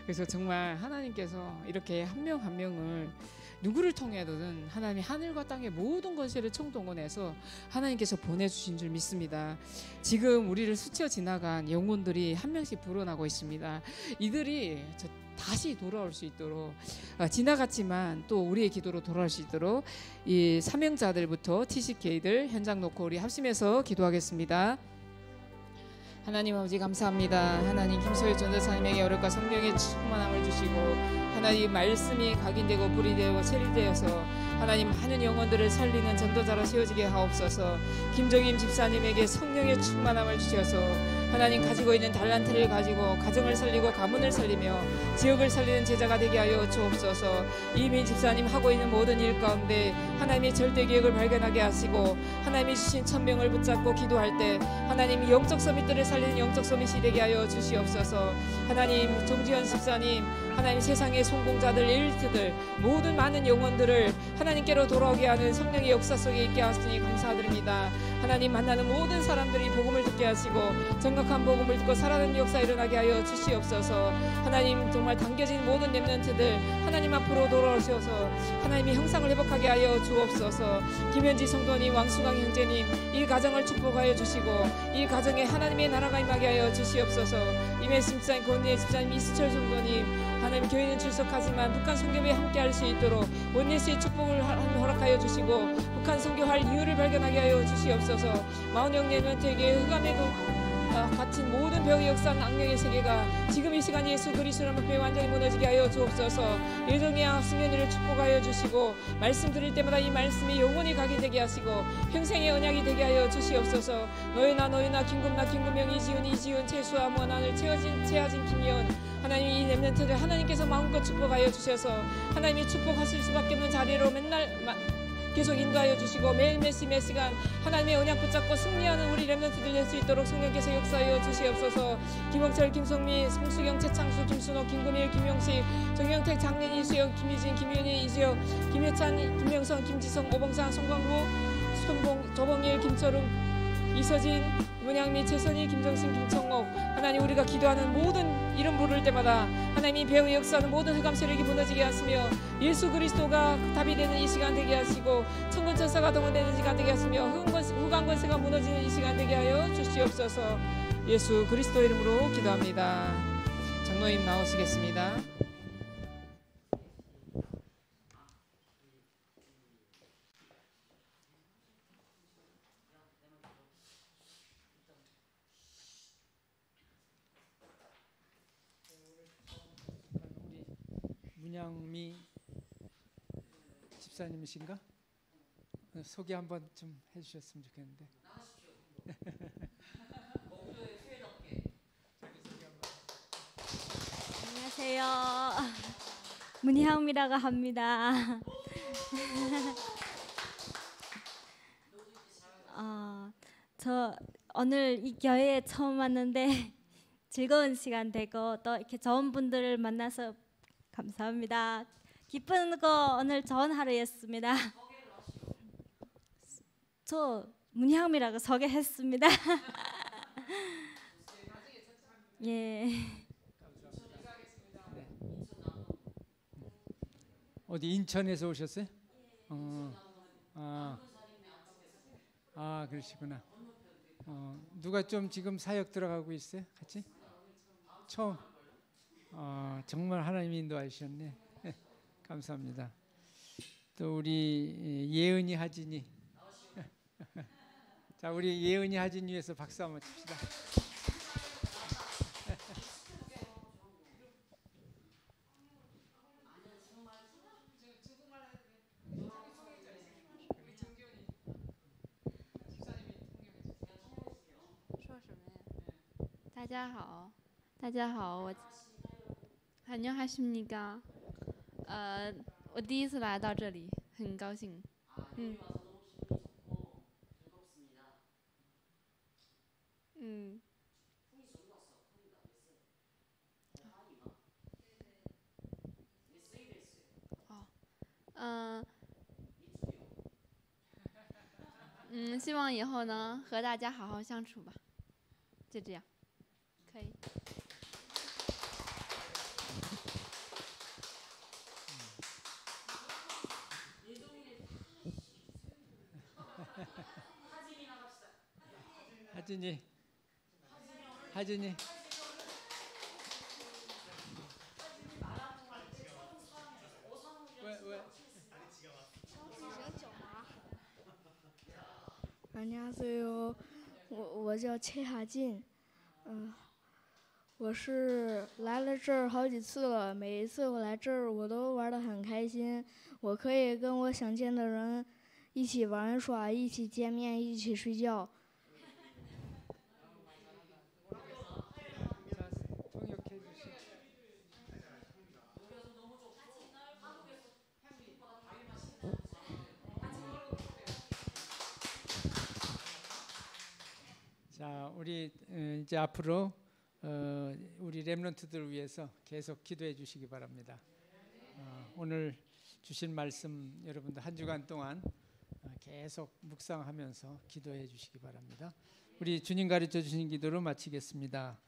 그래서 정말 하나님께서 이렇게 한 명 한 명을 누구를 통해서든 하나님이 하늘과 땅의 모든 권세를 총동원해서 하나님께서 보내주신 줄 믿습니다. 지금 우리를 스쳐 지나간 영혼들이 한 명씩 불어나고 있습니다. 이들이 다시 돌아올 수 있도록 지나갔지만 또 우리의 기도로 돌아올 수 있도록 이 사명자들부터 TCK들 현장 놓고 우리 합심해서 기도하겠습니다. 하나님 아버지 감사합니다. 하나님 김소희 전도사님에게 어렵과 성령의 충만함을 주시고 하나님 말씀이 각인되고 불이 되고 셀이 되어서 하나님 많은 영혼들을 살리는 전도자로 세워지게 하옵소서. 김종임 집사님에게 성령의 충만함을 주셔서 하나님 가지고 있는 달란트를 가지고 가정을 살리고 가문을 살리며 지역을 살리는 제자가 되게 하여 주옵소서. 이민 집사님 하고 있는 모든 일 가운데 하나님의 절대 계획을 발견하게 하시고 하나님이 주신 천명을 붙잡고 기도할 때 하나님 영적 서밋들을 살리는 영적 서밋이 되게 하여 주시옵소서. 하나님 정지현 집사님 하나님 세상의 성공자들 엘리트들 모든 많은 영혼들을 하나님께로 돌아오게 하는 성령의 역사 속에 있게 하시니 감사드립니다. 하나님 만나는 모든 사람들이 복음을 듣게 하시고 정확한 복음을 듣고 살아나는 역사 일어나게 하여 주시옵소서. 하나님 정말 당겨진 모든 렘넌트들 하나님 앞으로 돌아오셔서 하나님의 형상을 회복하게 하여 주옵소서. 김현지 성도님 왕수강 형제님 이 가정을 축복하여 주시고 이 가정에 하나님의 나라가 임하게 하여 주시옵소서. 이메스 집사님 권리의 집사님 이수철 성도님 하나님 교회는 출석하지만 북한 선교회에 함께 할 수 있도록 원예스의 축복을 허락하여 주시고 북한 선교할 이유를 발견하게 하여 주시옵소서. 마운영 렘넌트에게 흑암에도 갇힌 모든 병의 역사는 악령의 세계가 지금 이 시간 예수 그리스도의 목표에 완전히 무너지게 하여 주옵소서. 예정의 승현이를 축복하여 주시고 말씀 드릴 때마다 이 말씀이 영원히 각인되게 하시고 평생의 언약이 되게 하여 주시옵소서. 너희나 김금나 김금영 이지훈 최수아 무한하늘 최하진 김희연 하나님 이 렘넌트들 하나님께서 마음껏 축복하여 주셔서 하나님이 축복하실 수밖에 없는 자리로 맨날 계속 인도하여 주시고 매일 매 시간 하나님의 언약 붙잡고 승리하는 우리 렘넌트들 될 수 있도록 성령께서 역사하여 주시옵소서. 김홍철, 김성미, 송수경, 최창수, 김순호, 김금일, 김용식, 정영택, 장린, 이수영, 김희진, 김윤희, 이수영, 김혜찬, 김명선, 김지성, 오봉산, 송광구, 손봉, 조봉일, 김철웅, 이서진, 문양미, 최선희, 김정신, 김청옥 하나님 우리가 기도하는 모든 이름 부를 때마다 하나님이 배후의 역사하는 모든 흑암 세력이 무너지게 하시며 예수 그리스도가 답이 되는 이 시간 되게 하시고 천군 천사가 동원되는 시간 되게 하시며 흑암 권세가 무너지는 이 시간 되게 하여 주시옵소서. 예수 그리스도 이름으로 기도합니다. 장로님 나오시겠습니다. 문양미 집사님이신가? 소개 한번 좀 해주셨으면 좋겠는데. 안녕하세요. 문희향미라고 합니다. 저 오늘 이 교회에 처음 왔는데 즐거운 시간 되고 또 이렇게 좋은 분들을 만나서 감사합니다. 기쁜 거 오늘 좋은 하루였습니다. 저 문희향미라고 소개했습니다. 예. 어디 인천에서 오셨어요? 그러시구나. 누가 좀 지금 사역 들어가고 있어요? 같이? 처음. 정말 하나님이 인도하셨네. 감사합니다. 또 우리 예은이 하진이. 자, 우리 예은이 하진이 위해서 박수 한번 칩시다. 大家好，大家好，我안녕하십니까。我第一次来到这里，很高兴。嗯嗯。希望以后能和大家好好相处吧。就这样，可以。 하진이. 왜? 안녕하세요，我叫切哈进，我是来了这儿好几次了，每一次我来这儿我都玩得很开心，我可以跟我想见的人一起玩耍，一起见面，一起睡觉。 자, 우리 이제 앞으로 우리 렘넌트들을 위해서 계속 기도해 주시기 바랍니다. 오늘 주신 말씀 여러분들 한 주간 동안 계속 묵상하면서 기도해 주시기 바랍니다. 우리 주님 가르쳐 주신 기도로 마치겠습니다.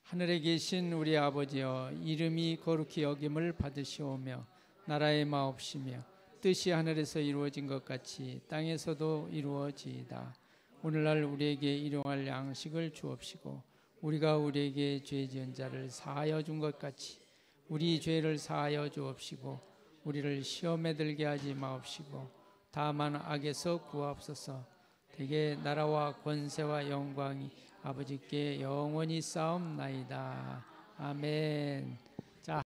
하늘에 계신 우리 아버지여, 이름이 거룩히 여김을 받으시오며 나라의 마옵시며 뜻이 하늘에서 이루어진 것 같이 땅에서도 이루어지이다. 오늘날 우리에게 일용할 양식을 주옵시고 우리가 우리에게 죄 지은 자를 사하여 준 것 같이 우리 죄를 사하여 주옵시고 우리를 시험에 들게 하지 마옵시고 다만 악에서 구하옵소서. 대개 나라와 권세와 영광이 아버지께 영원히 쌓옵나이다. 아멘.